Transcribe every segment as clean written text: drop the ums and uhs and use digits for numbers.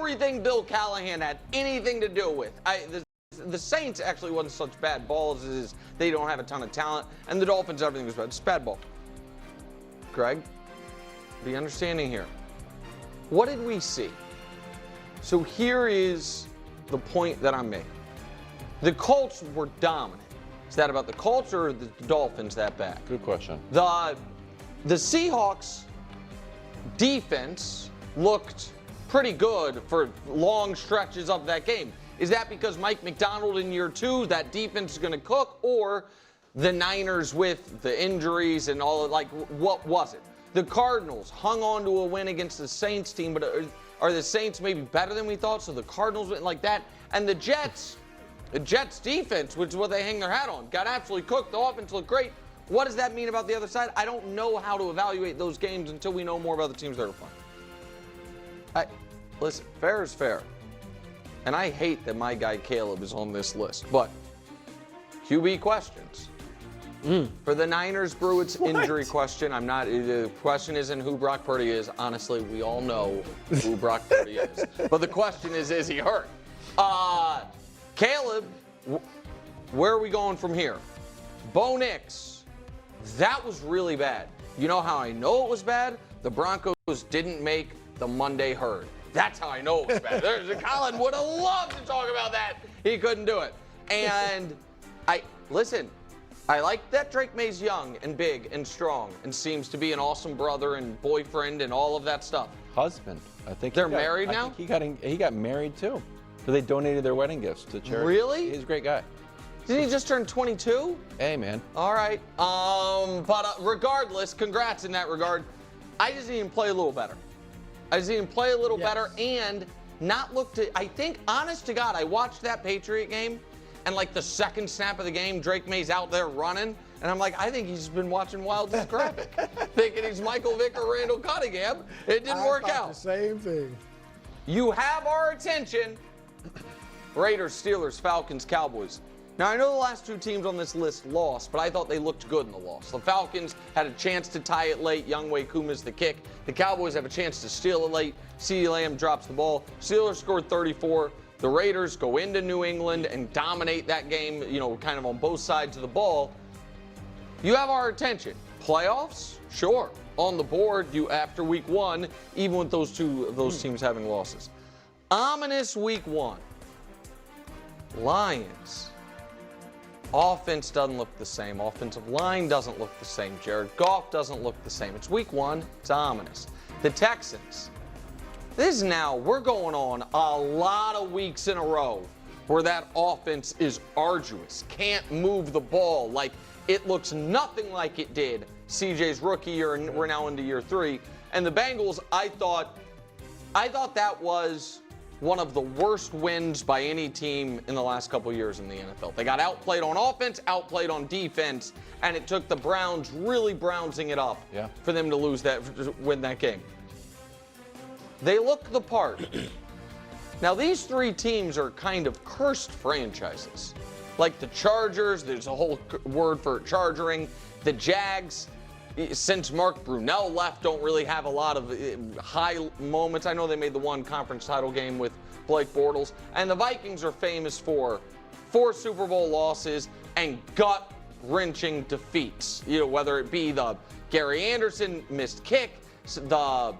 everything Bill Callahan had anything to do with. The Saints actually wasn't such bad balls as they don't have a ton of talent, and the Dolphins, everything was bad. It's bad ball. Greg, be understanding here. What did we see? So here is the point that I'm making. The Colts were dominant. Is that about the Colts or the Dolphins that bad? Good question. The Seahawks defense looked pretty good for long stretches of that game. Is that because Mike McDonald in year 2, that defense is going to cook, or the Niners with the injuries and all of, like, what was it? The Cardinals hung on to a win against the Saints team, but are the Saints maybe better than we thought? So the Cardinals went like that. And the Jets defense, which is what they hang their hat on, got absolutely cooked. The offense looked great. What does that mean about the other side? I don't know how to evaluate those games until we know more about the teams that are playing. Listen, fair is fair. And I hate that my guy Caleb is on this list, but QB questions. For the Niners, Brew, it's injury question. The question isn't who Brock Purdy is. Honestly, we all know who Brock Purdy is. But the question is he hurt? Caleb, where are we going from here? Bo Nix, that was really bad. You know how I know it was bad? The Broncos didn't make the Monday herd. That's how I know it was bad. Colin would have loved to talk about that. He couldn't do it. And I like that Drake May's young and big and strong and seems to be an awesome brother and boyfriend and all of that stuff. Husband. I think they're married now? I think he got married too. So they donated their wedding gifts to charity. Really? He's a great guy. Did he just turn 22? Hey, man. All right. But regardless, congrats in that regard. I just need him to play a little better. And not look to, I think, honest to God, I watched that Patriot game, and like the second snap of the game, Drake May's out there running, and I'm like, I think he's been watching Wild Graphic, thinking he's Michael Vick or Randall Cunningham. It didn't work out. The same thing. You have our attention. Raiders, Steelers, Falcons, Cowboys. Now, I know the last two teams on this list lost, but I thought they looked good in the loss. The Falcons had a chance to tie it late. Younghoe Koo missed the kick. The Cowboys have a chance to steal it late. CeeDee Lamb drops the ball. Steelers scored 34. The Raiders go into New England and dominate that game, kind of on both sides of the ball. You have our attention. Playoffs? Sure. On the board, after week 1, even with those teams having losses. Ominous week 1. Lions. Offense doesn't look the same. Offensive line doesn't look the same. Jared Goff doesn't look the same. It's week 1. It's ominous. The Texans. We're going on a lot of weeks in a row where that offense is arduous. Can't move the ball. Like, it looks nothing like it did CJ's rookie year, and we're now into year 3. And the Bengals, I thought that was one of the worst wins by any team in the last couple years in the NFL. They got outplayed on offense, outplayed on defense, and it took the Browns really brownsing it up for them to win that game. They look the part. Now, these 3 teams are kind of cursed franchises. Like the Chargers, there's a whole word for chargering. The Jags, since Mark Brunell left, don't really have a lot of high moments. I know they made the one conference title game with Blake Bortles. And the Vikings are famous for 4 Super Bowl losses and gut-wrenching defeats. Whether it be the Gary Anderson missed kick, the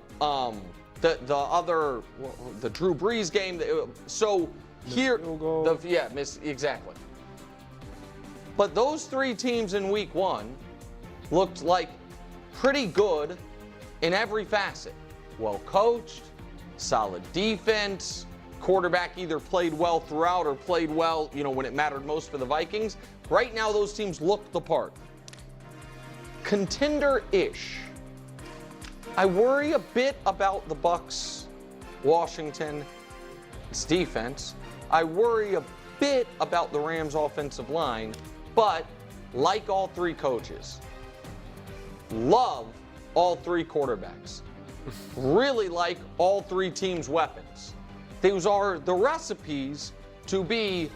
Drew Brees game. So here, exactly. But those 3 teams in week 1 looked like pretty good in every facet. Well coached, solid defense, quarterback either played well throughout or played well, when it mattered most for the Vikings. Right now, those teams look the part. Contender-ish. I worry a bit about the Bucs, Washington, its defense. I worry a bit about the Rams' offensive line, but like all 3 coaches, love all 3 quarterbacks, really like all 3 teams' weapons. Those are the recipes to be,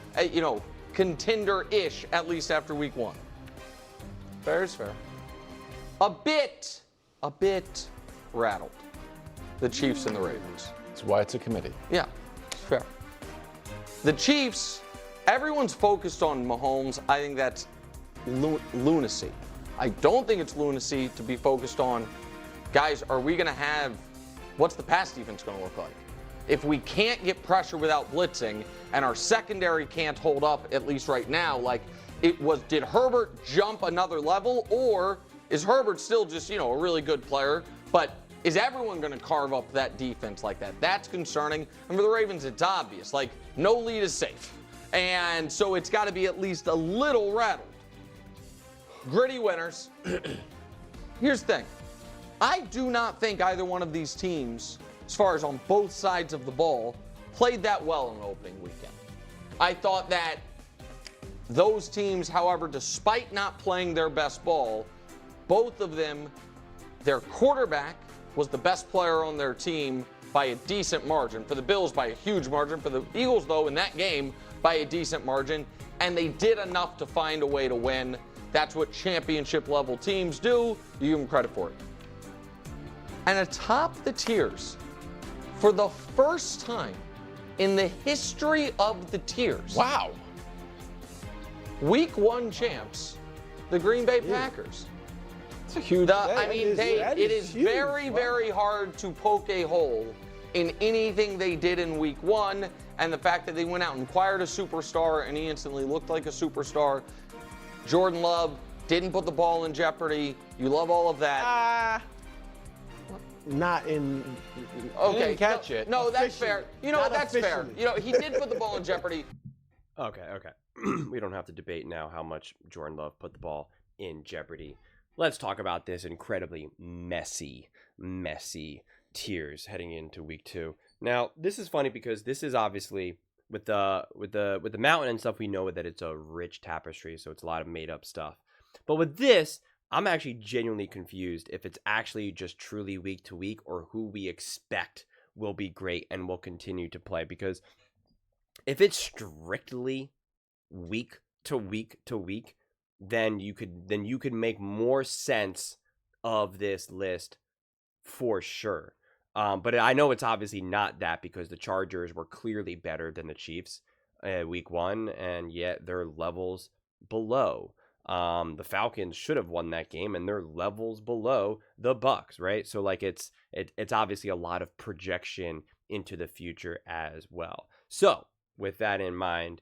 contender-ish, at least after week 1. Fair is fair. A bit rattled. The Chiefs and the Ravens. That's why it's a committee. Yeah, it's fair. The Chiefs, everyone's focused on Mahomes. I think that's lunacy. I don't think it's lunacy to be focused on, guys, are we going to have, what's the pass defense going to look like? If we can't get pressure without blitzing and our secondary can't hold up, at least right now, like did Herbert jump another level, or is Herbert still just, a really good player, but is everyone going to carve up that defense like that? That's concerning. And for the Ravens, it's obvious. Like, no lead is safe. And so it's got to be at least a little rattled. Gritty winners. Here's the thing. I do not think either one of these teams, as far as on both sides of the ball, played that well in the opening weekend. I thought that those teams, however, despite not playing their best ball, both of them, their quarterback was the best player on their team by a decent margin. For the Bills, by a huge margin. For the Eagles, though, in that game, by a decent margin. And they did enough to find a way to win. That's what championship-level teams do. You give them credit for it. And atop the tiers, for the first time in the history of the tiers. Wow. Week 1 champs, the Green Bay Packers. It's a huge. It is very, very hard to poke a hole in anything they did in Week 1, and the fact that they went out and acquired a superstar, and he instantly looked like a superstar. Jordan Love didn't put the ball in jeopardy. You love all of that. Not in. Okay, didn't catch it. No, that's fair. That's fair. Officially. He did put the ball in jeopardy. Okay. We don't have to debate now how much Jordan Love put the ball in jeopardy. Let's talk about this incredibly messy tiers heading into week 2. Now, this is funny because this is obviously with the mountain and stuff, we know that it's a rich tapestry, so it's a lot of made up stuff. But with this, I'm actually genuinely confused if it's actually just truly week to week or who we expect will be great and will continue to play, because if it's strictly week to week to week, then you could make more sense of this list for sure. But I know it's obviously not that, because the Chargers were clearly better than the Chiefs week 1, and yet they're levels below. The Falcons should have won that game, and they're levels below the Bucks, right? So like it's obviously a lot of projection into the future as well. So with that in mind,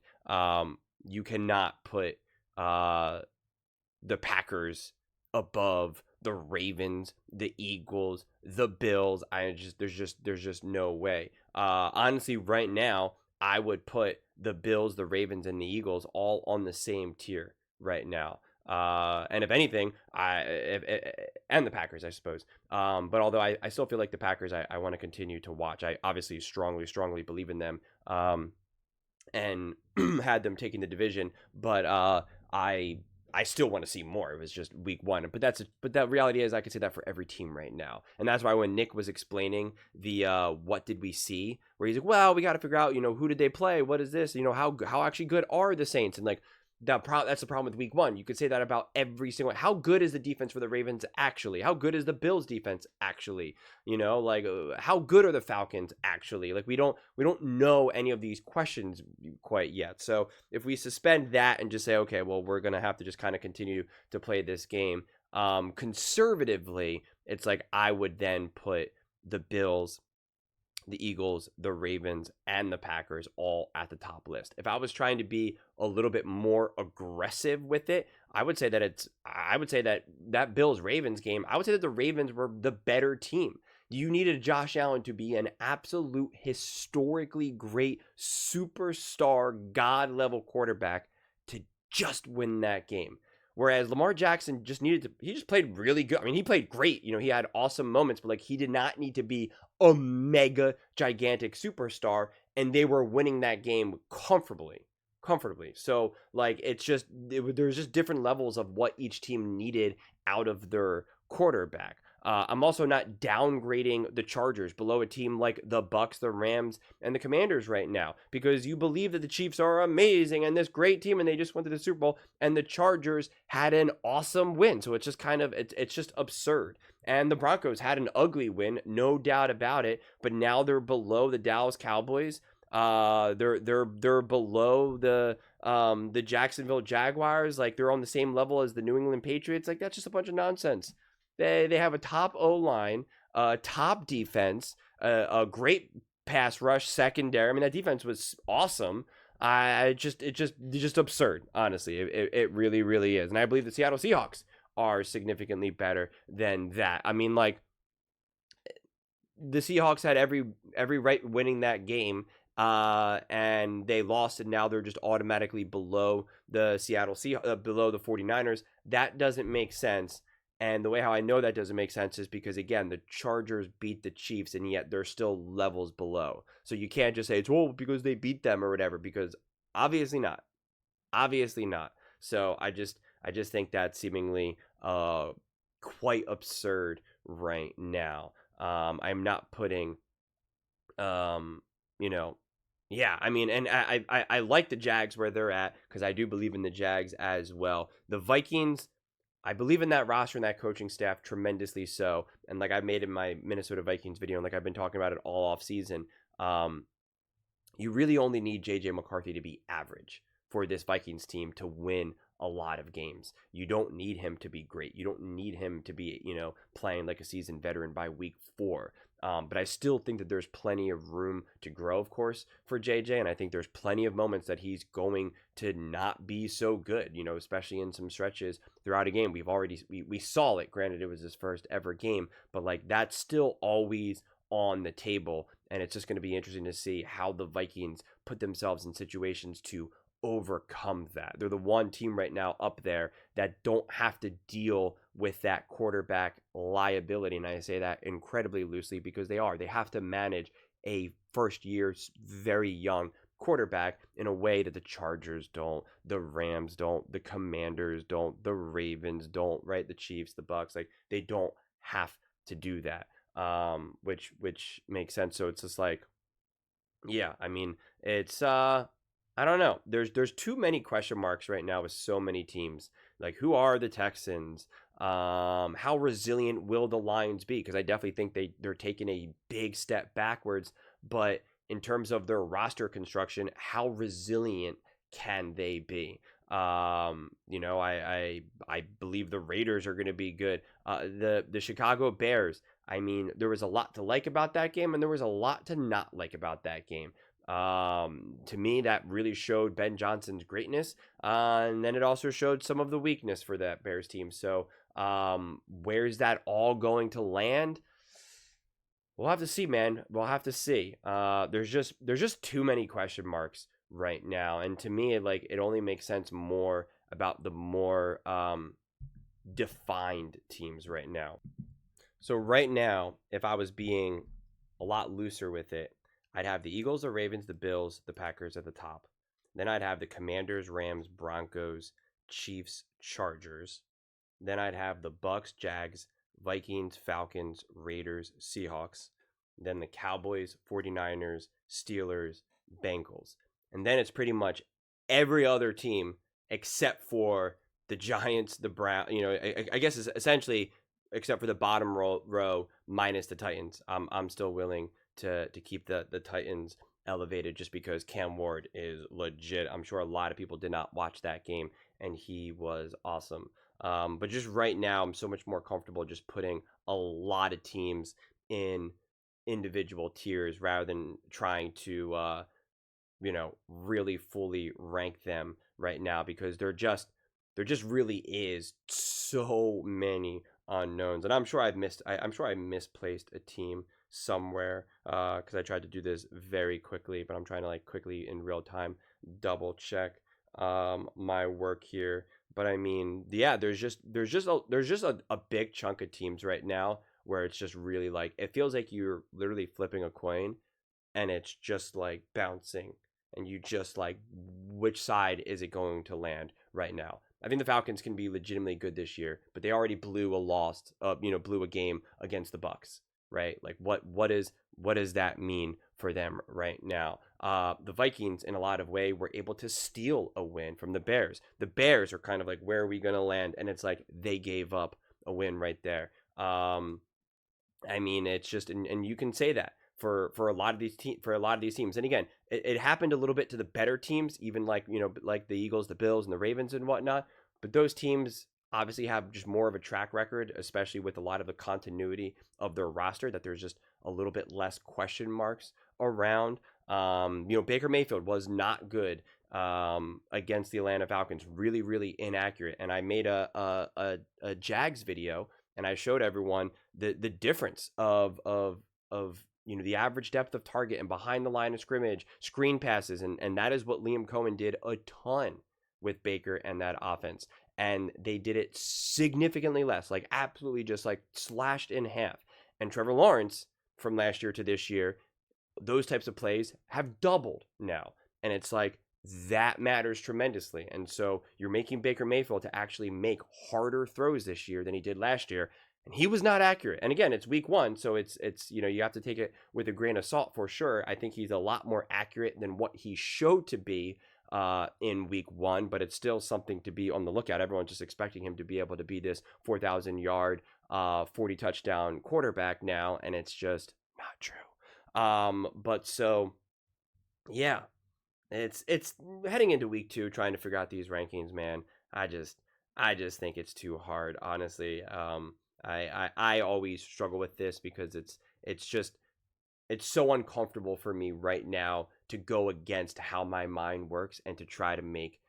you cannot put the Packers above the Ravens, the Eagles, the Bills. There's just no way. Honestly, right now, I would put the Bills, the Ravens, and the Eagles all on the same tier right now. And if anything, and the Packers, I suppose. But although I still feel like the Packers, I want to continue to watch. I obviously strongly believe in them. And had them taking the division, but I still want to see more. It was just week 1, but that reality is I could say that for every team right now, and that's why when Nick was explaining the what did we see, where he's like, well, we got to figure out who did they play, what is this, how actually good are the Saints, and like that's the problem with week 1. You could say that about every single. How good is the defense for the Ravens actually? How good is the Bills defense actually? How good are the Falcons actually? Like we don't know any of these questions quite yet. So if we suspend that and just say, okay, well, we're gonna have to just kind of continue to play this game conservatively, it's like I would then put the Bills, the Eagles, the Ravens, and the Packers all at the top list. If I was trying to be a little bit more aggressive with it, I would say that Bills Ravens game, I would say that the Ravens were the better team. You needed Josh Allen to be an absolute historically great superstar god level quarterback to just win that game. Whereas Lamar Jackson he just played really good. I mean, he played great. He had awesome moments, but he did not need to be a mega gigantic superstar, and they were winning that game comfortably. So there's just different levels of what each team needed out of their quarterback. I'm also not downgrading the Chargers below a team like the Bucks, the Rams, and the Commanders right now, because you believe that the Chiefs are amazing and this great team and they just went to the Super Bowl, and the Chargers had an awesome win. So it's just it's just absurd. And the Broncos had an ugly win, no doubt about it. But now they're below the Dallas Cowboys. They're below the Jacksonville Jaguars. Like, they're on the same level as the New England Patriots. Like, that's just a bunch of nonsense. They have a top O-line, top defense, a great pass rush secondary. I mean, that defense was awesome. It's just absurd, honestly. It really, really is. And I believe the Seattle Seahawks are significantly better than that. I mean, like, the Seahawks had every right winning that game, and they lost, and now they're just automatically below the below the 49ers. That doesn't make sense. And the way how I know that doesn't make sense is because, again, the Chargers beat the Chiefs, and yet they're still levels below. So you can't just say it's, well, because they beat them or whatever, because obviously not. Obviously not. So I just think that's seemingly quite absurd right now. I'm not putting, yeah, I mean, and I like the Jags where they're at, because I do believe in the Jags as well. The Vikings, I believe in that roster and that coaching staff tremendously so. And like I made in my Minnesota Vikings video, and like I've been talking about it all off season, you really only need JJ McCarthy to be average for this Vikings team to win a lot of games. You don't need him to be great. You don't need him to be, playing like a seasoned veteran by week 4. But I still think that there's plenty of room to grow, of course, for JJ. And I think there's plenty of moments that he's going to not be so good, especially in some stretches throughout a game. We saw it. Granted, it was his first ever game, but like that's still always on the table. And it's just going to be interesting to see how the Vikings put themselves in situations to overcome that. They're the one team right now up there that don't have to deal with that quarterback liability. And I say that incredibly loosely because they have to manage a first year, very young quarterback in a way that the Chargers don't, the Rams don't, the Commanders don't, the Ravens don't, right? The Chiefs, the Bucks, like they don't have to do that. Which makes sense. So it's just like, yeah, I mean, it's I don't know. There's too many question marks right now with so many teams. Like, who are the Texans? How resilient will the Lions be? Because I definitely think they're taking a big step backwards. But in terms of their roster construction, how resilient can they be? I believe the Raiders are going to be good. The Chicago Bears. I mean, there was a lot to like about that game, and there was a lot to not like about that game. To me, that really showed Ben Johnson's greatness, and then it also showed some of the weakness for that Bears team. So, where's that all going to land? We'll have to see, man. We'll have to see. There's just too many question marks right now, and to me, it only makes sense more about the more defined teams right now. So right now, if I was being a lot looser with it, I'd have the Eagles, the Ravens, the Bills, the Packers at the top. Then I'd have the Commanders, Rams, Broncos, Chiefs, Chargers. Then I'd have the Bucks, Jags, Vikings, Falcons, Raiders, Seahawks. Then the Cowboys, 49ers, Steelers, Bengals. And then it's pretty much every other team except for the Giants, the Browns. I guess it's essentially except for the bottom row minus the Titans. I'm still willing to keep the Titans elevated just because Cam Ward is legit. I'm sure a lot of people did not watch that game, and he was awesome. But just right now, I'm so much more comfortable just putting a lot of teams in individual tiers rather than trying to, really fully rank them right now, because there just really is so many unknowns. And I'm sure I misplaced a team somewhere because I tried to do this very quickly, but I'm trying to quickly in real time double check my work here. But I mean, yeah, there's just a big chunk of teams right now where it's just really it feels like you're literally flipping a coin and it's just bouncing, and you just which side is it going to land right now. I think the Falcons can be legitimately good this year, but they already blew a game against the Bucks, right? What does that mean for them right now? The Vikings, in a lot of way, were able to steal a win from the Bears. The Bears are kind of where are we going to land? And it's they gave up a win right there. I mean, it's just, and you can say that for a lot of these teams. And again, it happened a little bit to the better teams, even like, like the Eagles, the Bills, and the Ravens and whatnot. But those teams obviously have just more of a track record, especially with a lot of the continuity of their roster, that there's just a little bit less question marks around. Baker Mayfield was not good against the Atlanta Falcons, really, really inaccurate. And I made a Jags video, and I showed everyone the difference of the average depth of target and behind the line of scrimmage, screen passes, and that is what Liam Cohen did a ton with Baker and that offense. And they did it significantly less, like absolutely just like slashed in half. And Trevor Lawrence, from last year to this year, those types of plays have doubled now. And it's like, that matters tremendously. And so you're making Baker Mayfield to actually make harder throws this year than he did last year. And he was not accurate. And again, it's week 1, so it's you have to take it with a grain of salt for sure. I think he's a lot more accurate than what he showed to be in week 1, but it's still something to be on the lookout. Everyone's just expecting him to be able to be this 4,000 yard, 40 touchdown quarterback now, and it's just not true. But so, yeah, it's heading into week 2, trying to figure out these rankings, man. I just think it's too hard, honestly. I always struggle with this because it's so uncomfortable for me right now to go against how my mind works and to try to make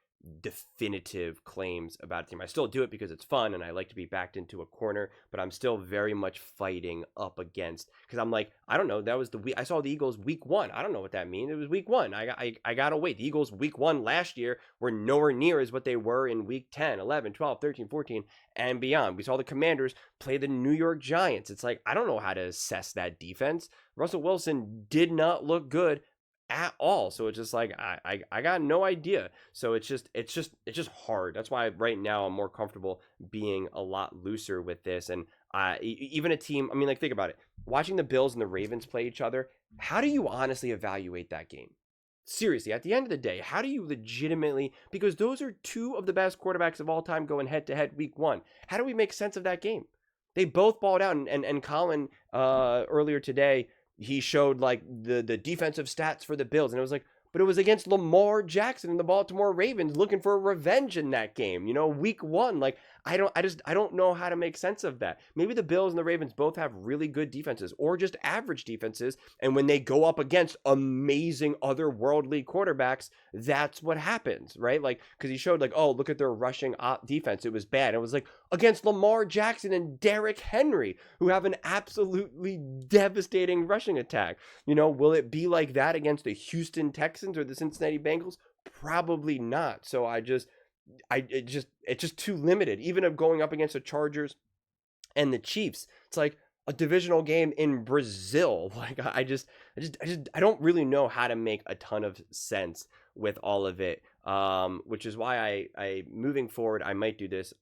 definitive claims about a team. I still do it because it's fun and I like to be backed into a corner, but I'm still very much fighting up against, because I'm like, I don't know, that was the week I saw the Eagles week 1. I don't know what that means. It was week 1. I gotta wait. The Eagles week 1 last year were nowhere near as what they were in week 10, 11, 12, 13, 14, and beyond. We saw the Commanders play the New York Giants. It's like, I don't know how to assess that defense. Russell Wilson did not look good at all. So it's just like, I got no idea. So it's just hard. That's why right now I'm more comfortable being a lot looser with this. And even a team, I mean, like, think about it. Watching the Bills and the Ravens play each other, how do you honestly evaluate that game? Seriously, at the end of the day, how do you legitimately, because those are 2 of the best quarterbacks of all time going head to head week 1. How do we make sense of that game? They both balled out, and Colin earlier today, he showed like the defensive stats for the Bills, and it was like, but it was against Lamar Jackson and the Baltimore Ravens looking for revenge in that game, week 1. Like, I don't know how to make sense of that. Maybe the Bills and the Ravens both have really good defenses or just average defenses, and when they go up against amazing otherworldly quarterbacks, that's what happens, right? Like, because he showed like, oh, look at their rushing defense, it was bad. It was like against Lamar Jackson and Derrick Henry, who have an absolutely devastating rushing attack. Will it be like that against the Houston Texans or the Cincinnati Bengals? Probably not. So it's just too limited. Even of going up against the Chargers and the Chiefs, it's like a divisional game in Brazil. Like, I don't really know how to make a ton of sense with all of it. Which is why I moving forward, I might do this.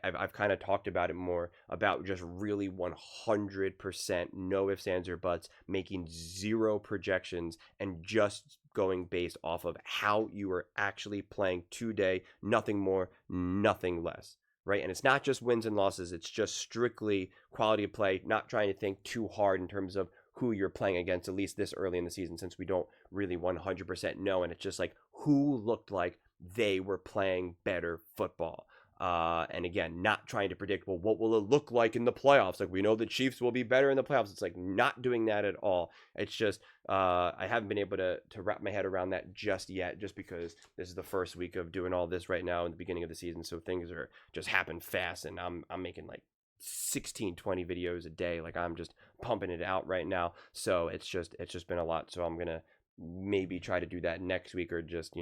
I've kind of talked about it more, about just really 100% no ifs, ands, or buts, making 0 projections and just going based off of how you are actually playing today, nothing more, nothing less, right? And it's not just wins and losses, it's just strictly quality of play, not trying to think too hard in terms of who you're playing against, at least this early in the season, since we don't really 100% know, and it's just like who looked like they were playing better football. And again, not trying to predict, well, what will it look like in the playoffs? Like, we know the Chiefs will be better in the playoffs. It's like not doing that at all. It's just, I haven't been able to wrap my head around that just yet, just because this is the first week of doing all this right now in the beginning of the season. So things are just happen fast, and I'm making like 16, 20 videos a day. Like, I'm just pumping it out right now. So it's just been a lot. So I'm going to maybe try to do that next week, or just,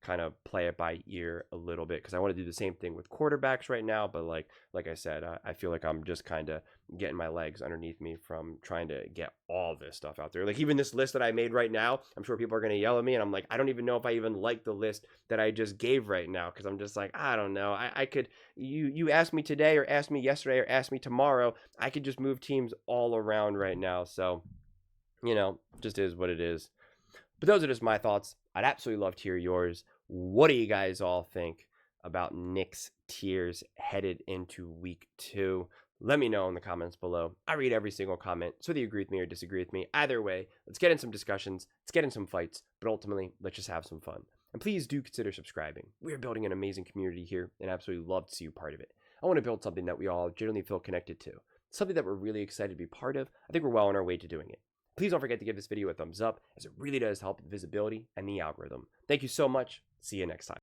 kind of play it by ear a little bit, because I want to do the same thing with quarterbacks right now. But like I said, I feel like I'm just kind of getting my legs underneath me from trying to get all this stuff out there. Like, even this list that I made right now, I'm sure people are going to yell at me, and I'm like, I don't even know if I even like the list that I just gave right now, because I'm just like, I don't know. I could, you ask me today, or ask me yesterday, or ask me tomorrow, I could just move teams all around right now. So, just is what it is. But those are just my thoughts. I'd absolutely love to hear yours. What do you guys all think about Nick's tiers headed into week 2? Let me know in the comments below. I read every single comment, so whether you agree with me or disagree with me, either way, let's get in some discussions, let's get in some fights, but ultimately, let's just have some fun. And please do consider subscribing. We're building an amazing community here, and absolutely love to see you part of it. I want to build something that we all generally feel connected to, something that we're really excited to be part of. I think we're well on our way to doing it. Please don't forget to give this video a thumbs up, as it really does help with visibility and the algorithm. Thank you so much. See you next time.